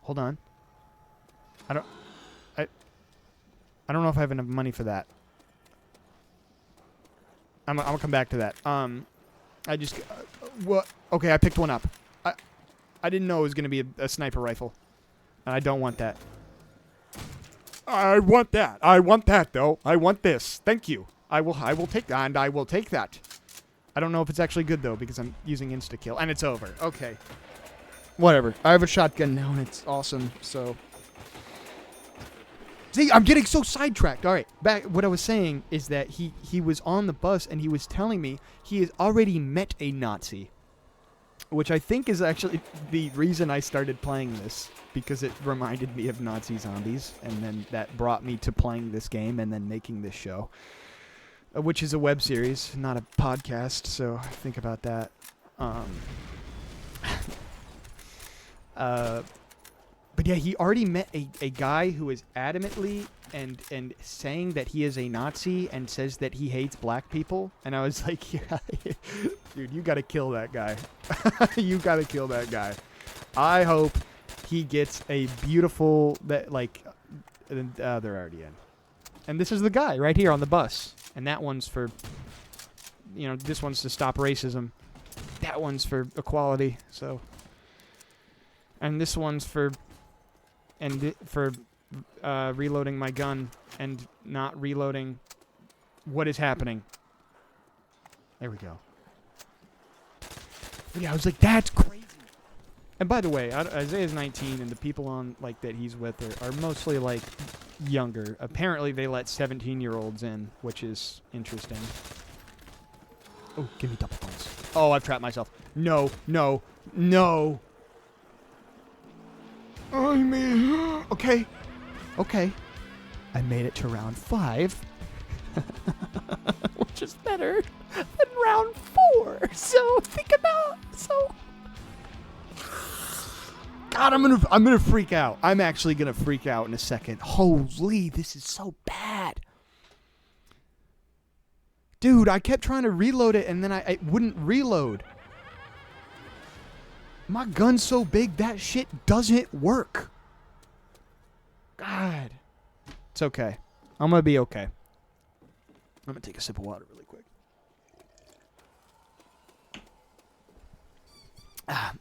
Hold on. I don't know if I have enough money for that. I'm gonna come back to that. What? Okay, I picked one up. I didn't know it was going to be a sniper rifle. And I don't want that. I want that. I want that, though. I want this. Thank you. I will take that, and I will take that. I don't know if it's actually good, though, because I'm using insta-kill. And it's over. Okay. Whatever. I have a shotgun now, and it's awesome, so... See, I'm getting so sidetracked. All right. Back. What I was saying is that he was on the bus, and he was telling me he has already met a Nazi. which I think is actually the reason I started playing this, because it reminded me of Nazi zombies, and then that brought me to playing this game and then making this show, which is a web series, not a podcast, so think about that. But yeah, he already met a guy who is adamantly and saying that he is a Nazi and says that he hates black people. And I was like, yeah, dude, you got to kill that guy. You got to kill that guy. I hope he gets a beautiful, they're already in. And this is the guy right here on the bus. And that one's for, this one's to stop racism. That one's for equality. So, and this one's for reloading my gun and not reloading what is happening. There we go. But yeah, I was like, that's crazy. And by the way, Isaiah's 19, and the people on that he's with are mostly younger. Apparently, they let 17-year-olds in, which is interesting. Oh, give me double points. Oh, I've trapped myself. No, no, no. I mean, okay. I made it to round 5, which is better than round 4. So think about God, I'm gonna freak out. I'm actually gonna freak out in a second. Holy, this is so bad, dude. I kept trying to reload it, and then I wouldn't reload. My gun's so big, that shit doesn't work. God. It's okay. I'm going to be okay. I'm going to take a sip of water really quick.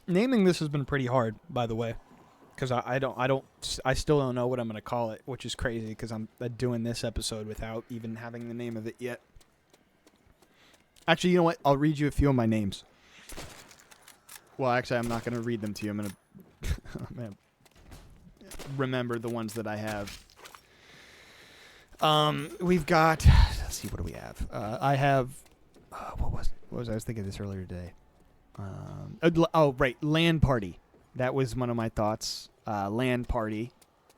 Naming this has been pretty hard, by the way. Because I still don't know what I'm going to call it, which is crazy because I'm doing this episode without even having the name of it yet. Actually, you know what? I'll read you a few of my names. Well, actually, I'm not going to read them to you. I'm going to remember the ones that I have. We've got... Let's see, what do we have? I have... what was I was thinking of this earlier today. Right, LAN party. That was one of my thoughts. LAN party.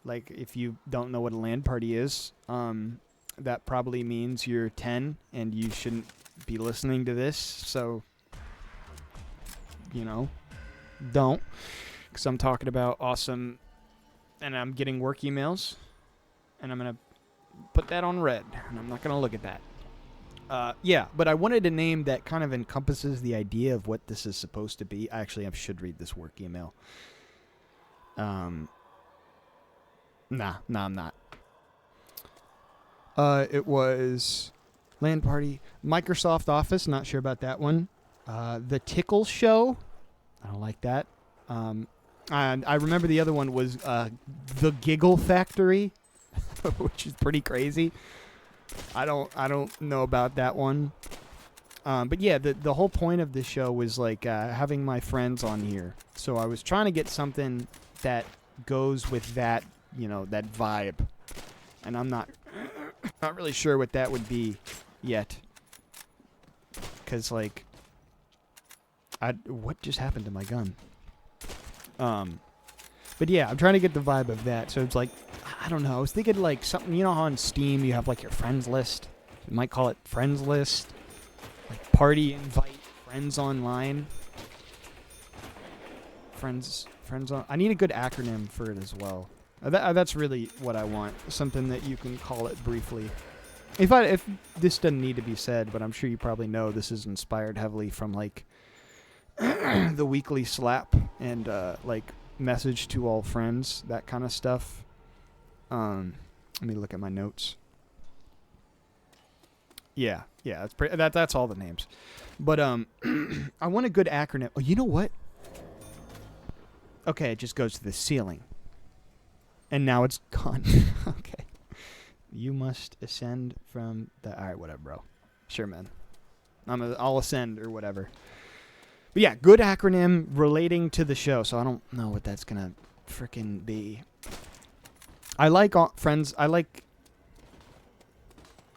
Like, if you don't know what a LAN party is, that probably means you're 10 and you shouldn't be listening to this, so... don't, because I'm talking about awesome, and I'm getting work emails, and I'm going to put that on red, and I'm not going to look at that. Yeah, but I wanted a name that kind of encompasses the idea of what this is supposed to be. Actually, I should read this work email. Nah, I'm not. It was LAN party, Microsoft Office, not sure about that one. The Tickle Show. I don't like that. And I remember the other one was the Giggle Factory, which is pretty crazy. I don't know about that one. But yeah, the whole point of this show was having my friends on here. So I was trying to get something that goes with that, that vibe. And I'm not really sure what that would be yet. 'Cause what just happened to my gun? But yeah, I'm trying to get the vibe of that. So it's I don't know. I was thinking something, how on Steam you have your friends list. You might call it friends list. Party invite, friends online. Friends on. I need a good acronym for it as well. That's really what I want. Something that you can call it briefly. If this doesn't need to be said, but I'm sure you probably know this is inspired heavily from the weekly slap and message to all friends, that kind of stuff. Let me look at my notes. Yeah, that's all the names. But I want a good acronym. Oh, you know what? Okay, it just goes to the ceiling. And now it's gone. Okay. You must ascend from the... All right, whatever, bro. Sure, man. I'll ascend or whatever. But yeah, good acronym relating to the show. So I don't know what that's going to freaking be. I like friends. I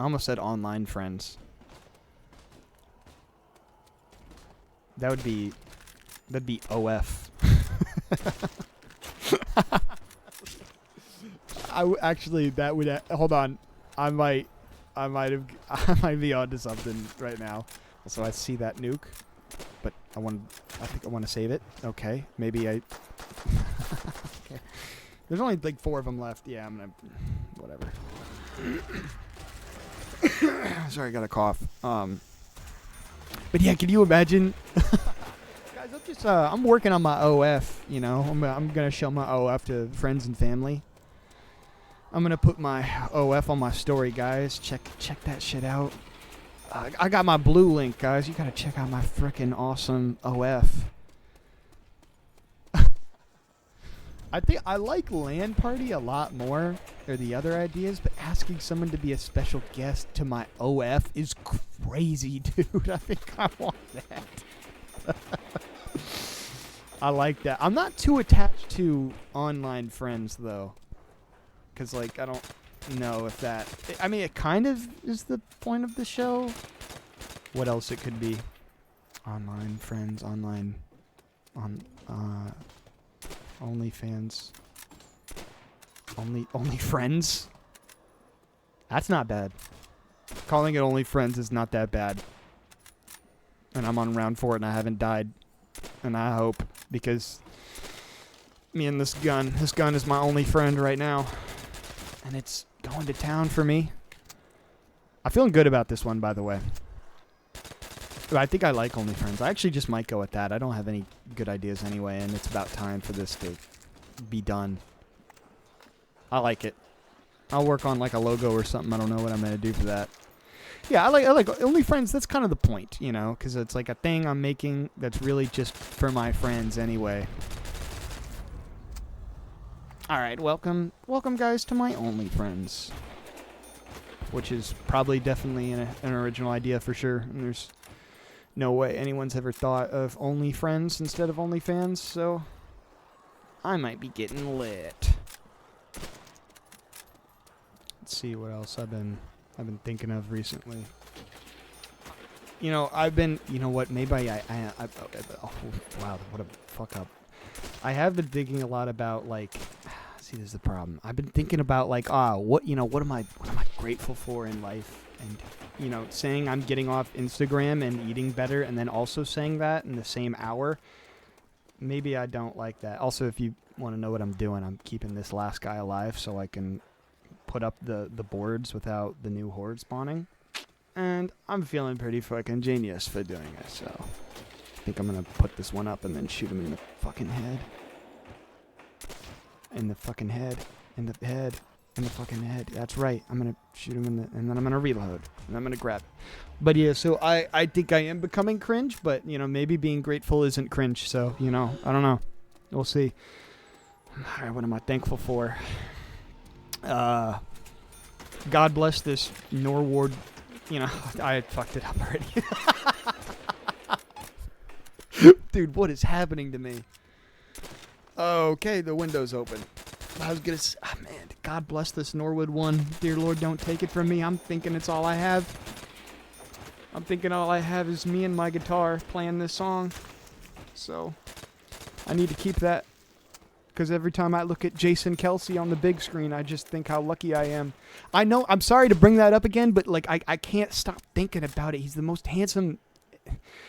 almost said online friends. That would be That'd be OF. Actually, that would hold on. I might be onto something right now. Also, I see that nuke, but I think I want to save it. Okay, maybe I. Okay. There's only like 4 of them left. Yeah, I'm gonna. Whatever. Sorry, I got a cough. But yeah, can you imagine? Guys, I'm working on my OF. You know, I'm gonna show my OF to friends and family. I'm gonna put my OF on my story, guys. Check that shit out. I got my blue link, guys. You gotta check out my frickin' awesome OF. I think I like LAN party a lot more, or the other ideas, but asking someone to be a special guest to my OF is crazy, dude. I think I want that. I like that. I'm not too attached to online friends, though. Because, like, I don't know if that... I mean, it kind of is the point of the show. What else it could be? Online friends, online... OnlyFans. Only friends? That's not bad. Calling it only friends is not that bad. And I'm on round 4 and I haven't died. And I hope, because me and this gun is my only friend right now. And it's going to town for me. I'm feeling good about this one, by the way. But I think I like OnlyFriends. I actually just might go with that. I don't have any good ideas anyway, and it's about time for this to be done. I like it. I'll work on like a logo or something. I don't know what I'm gonna do for that. Yeah, I like OnlyFriends. That's kind of the point, you know, because it's like a thing I'm making that's really just for my friends anyway. All right, welcome guys to my OnlyFriends, which is probably definitely an original idea for sure. And there's no way anyone's ever thought of OnlyFriends instead of OnlyFans, so I might be getting lit. Let's see what else I've been thinking of recently. You know, you know what, maybe oh, wow, what a fuck up. I have been thinking a lot about, like, see, this is the problem. I've been thinking about, like, what am I grateful for in life? And, you know, saying I'm getting off Instagram and eating better, and then also saying that in the same hour, maybe I don't like that. Also, if you want to know what I'm doing, I'm keeping this last guy alive so I can put up the boards without the new horde spawning. And I'm feeling pretty fucking genius for doing it, so I think I'm going to put this one up and then shoot him in the fucking head. In the fucking head. In the head. In the fucking head. That's right. I'm going to shoot him in the... And then I'm going to reload. And I'm going to grab. But yeah, so I think I am becoming cringe, but, you know, maybe being grateful isn't cringe. So, you know, I don't know. We'll see. All right, what am I thankful for? God bless this Norward... You know, I fucked it up already. Dude, what is happening to me? Okay, the window's open. I was gonna say, man, God bless this Norwood one. Dear Lord, don't take it from me. I'm thinking it's all I have. I'm thinking all I have is me and my guitar playing this song. So, I need to keep that. Because every time I look at Jason Kelsey on the big screen, I just think how lucky I am. I know, I'm sorry to bring that up again, but like I can't stop thinking about it. He's the most handsome,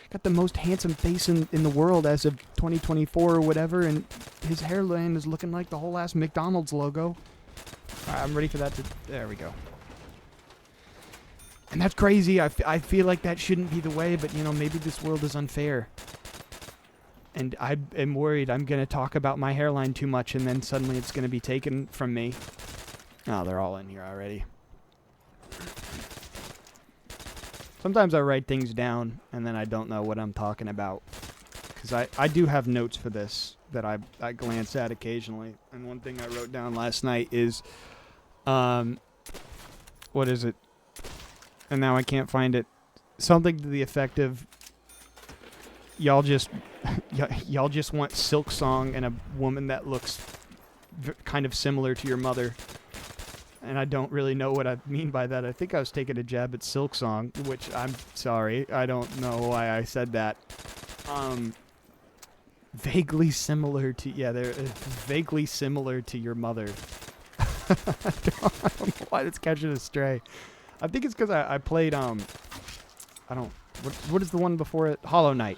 got the most handsome face in the world as of 2024 or whatever, and his hairline is looking like the whole ass McDonald's logo. All right, I'm ready for that to, there we go. And that's crazy. I feel like that shouldn't be the way, but you know, maybe this world is unfair. And I am worried I'm going to talk about my hairline too much, and then suddenly it's going to be taken from me. Oh, they're all in here already. Sometimes I write things down, and then I don't know what I'm talking about. Because I do have notes for this that I glance at occasionally. And one thing I wrote down last night is, what is it? And now I can't find it. Something to the effect of, y'all just want Silk Song and a woman that looks kind of similar to your mother. And I don't really know what I mean by that. I think I was taking a jab at Silk Song, which I'm sorry. I don't know why I said that. Vaguely similar to, yeah, they're vaguely similar to your mother. I don't know why it's catching a stray. I think it's because I played, I don't, what is the one before it? Hollow Knight.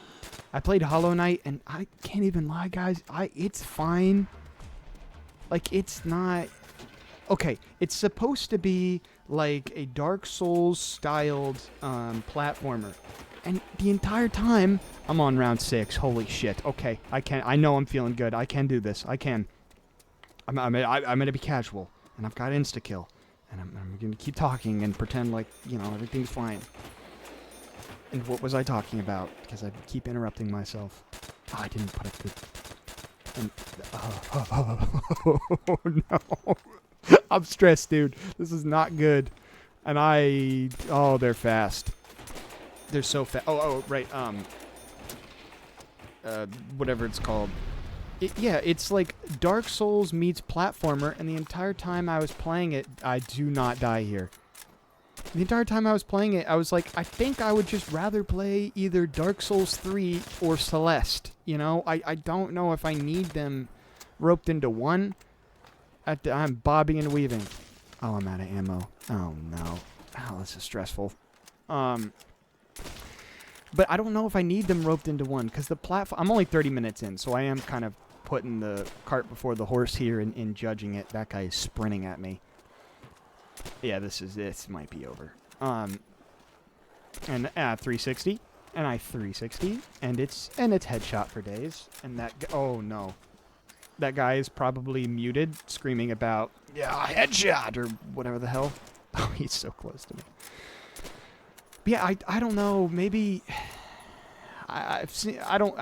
I played Hollow Knight, and I can't even lie, guys. It's fine. Like, it's not... Okay, it's supposed to be like a Dark Souls-styled platformer. And the entire time, I'm on round 6. Holy shit. Okay, I know I'm feeling good. I can do this. I can. I'm going to be casual. And I've got insta-kill. And I'm going to keep talking and pretend like, you know, everything's fine. And what was I talking about? Because I keep interrupting myself. Oh, I didn't put it through. And, oh, no. I'm stressed, dude. This is not good. And oh, they're fast. They're so fast. Oh, right. Whatever it's called. Yeah, it's like Dark Souls meets platformer, and the entire time I was playing it, I do not die here. The entire time I was playing it, I was like, I think I would just rather play either Dark Souls 3 or Celeste. You know, I don't know if I need them roped into one. I'm bobbing and weaving. Oh, I'm out of ammo. Oh, no. Oh, this is stressful. But I don't know if I need them roped into one, because the platform... I'm only 30 minutes in, so I am kind of putting the cart before the horse here in judging it. That guy is sprinting at me. Yeah, this might be over. And 360, and I 360, and it's headshot for days. And that oh no, that guy is probably muted, screaming about headshot or whatever the hell. Oh, he's so close to me. But yeah, I don't know. Maybe I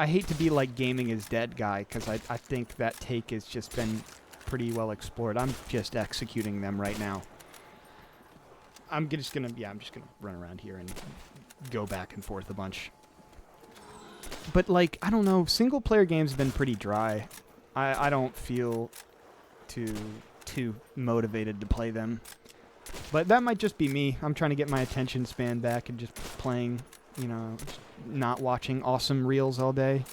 hate to be like gaming is dead guy, because I think that take has just been pretty well explored. I'm just executing them right now. I'm just gonna run around here and go back and forth a bunch. But like, I don't know, single player games have been pretty dry. I don't feel too motivated to play them. But that might just be me. I'm trying to get my attention span back and just playing, you know, just not watching awesome reels all day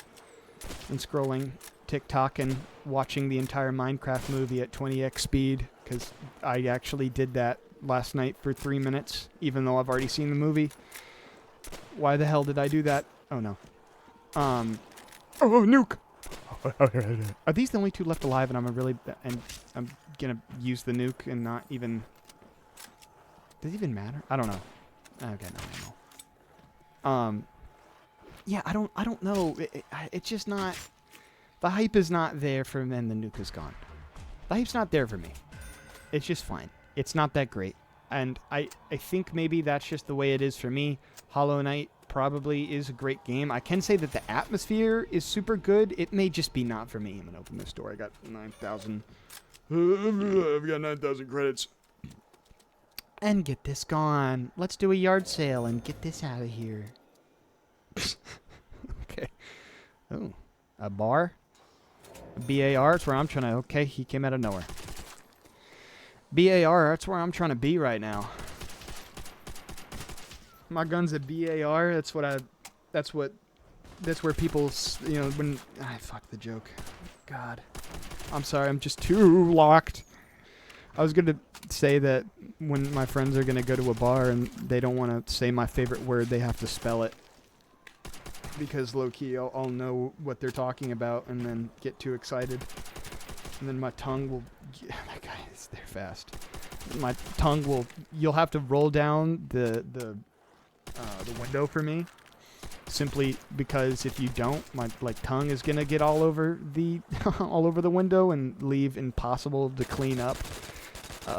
and scrolling TikTok and watching the entire Minecraft movie at 20x speed, because I actually did that last night for 3 minutes, even though I've already seen the movie. Why the hell did I do that? Oh no. Oh, nuke! Are these the only two left alive, and I'm gonna use the nuke and not even... Does it even matter? I don't know. Okay, no. Yeah, I don't know. It's just not... The hype is not there for me, and the nuke is gone. The hype's not there for me. It's just fine. It's not that great. And I think maybe that's just the way it is for me. Hollow Knight probably is a great game. I can say that the atmosphere is super good. It may just be not for me. I'm going to open this door. I got 9,000. I've got 9,000 credits. And get this gone. Let's do a yard sale and get this out of here. Okay. Oh, a bar? A BAR? That's where I'm trying to... Okay, he came out of nowhere. BAR, that's where I'm trying to be right now. My gun's a BAR. That's where people, you know, when... fuck the joke. God. I'm sorry, I'm just too locked. I was going to say that when my friends are going to go to a bar and they don't want to say my favorite word, they have to spell it. Because low-key, I'll know what they're talking about and then get too excited. And then my tongue will... That guy is there fast. My tongue will... You'll have to roll down the window for me. Simply because if you don't, my tongue is gonna get all over the all over the window and leave impossible to clean up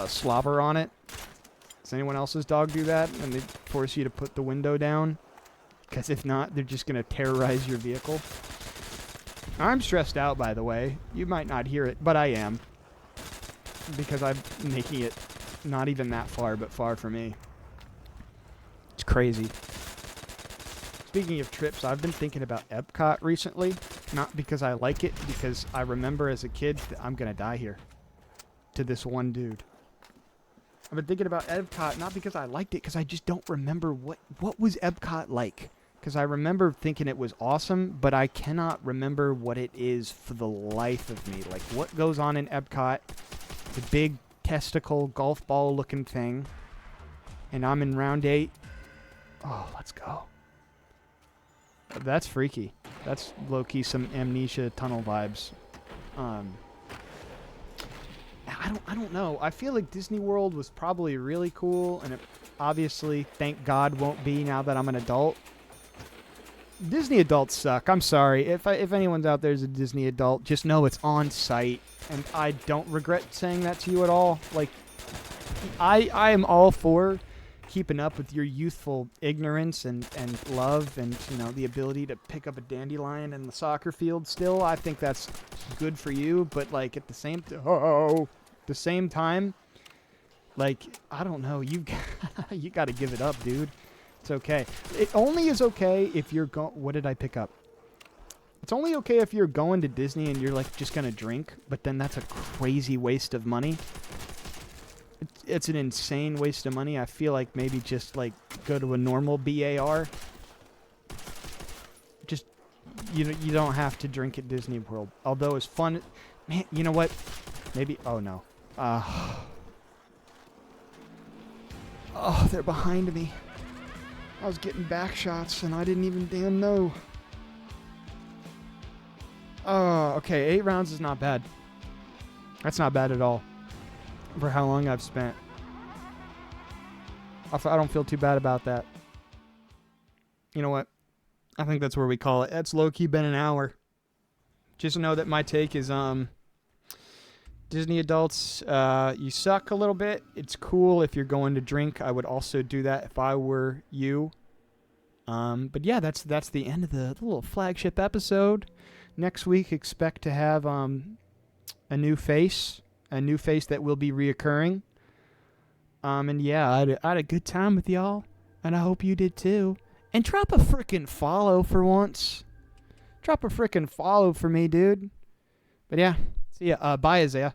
slobber on it. Does anyone else's dog do that? And they force you to put the window down? Because if not, they're just gonna terrorize your vehicle. I'm stressed out, by the way. You might not hear it, but I am. Because I'm making it not even that far, but far for me. It's crazy. Speaking of trips, I've been thinking about Epcot recently. Not because I like it, because I remember as a kid that I'm going to die here. To this one dude. I've been thinking about Epcot, not because I liked it, because I just don't remember what was Epcot like. because I remember thinking it was awesome, but I cannot remember what it is for the life of me. Like, what goes on in Epcot, the big testicle golf ball looking thing, and I'm in round 8. Oh, let's go. That's freaky. That's low-key some Amnesia tunnel vibes. I don't know. I feel like Disney World was probably really cool, and it obviously, thank God, won't be now that I'm an adult. Disney adults suck. I'm sorry. If anyone's out there is a Disney adult, just know it's on site, and I don't regret saying that to you at all. Like, I am all for keeping up with your youthful ignorance and love and, you know, the ability to pick up a dandelion in the soccer field still. I think that's good for you, but, like, at the same time, like, I don't know, you got to give it up, dude. It's okay. It only is okay if you're what did I pick up? It's only okay if you're going to Disney and you're, like, just going to drink, but then that's a crazy waste of money. It's an insane waste of money. I feel like maybe just, like, go to a normal BAR. Just, you don't have to drink at Disney World. Although it's fun. Man, you know what? Maybe, oh no. Oh, they're behind me. I was getting back shots and I didn't even damn know. Oh, okay. 8 rounds is not bad. That's not bad at all. For how long I've spent. I don't feel too bad about that. You know what? I think that's where we call it. That's low-key been an hour. Just know that my take is, Disney adults, you suck a little bit. It's cool if you're going to drink. I would also do that if I were you. But yeah, that's the end of the little flagship episode. Next week, expect to have a new face that will be reoccurring. And yeah, I had a good time with y'all, and I hope you did too. And drop a frickin' follow for once. Drop a frickin' follow for me, dude. But yeah, see ya. Bye, Isaiah.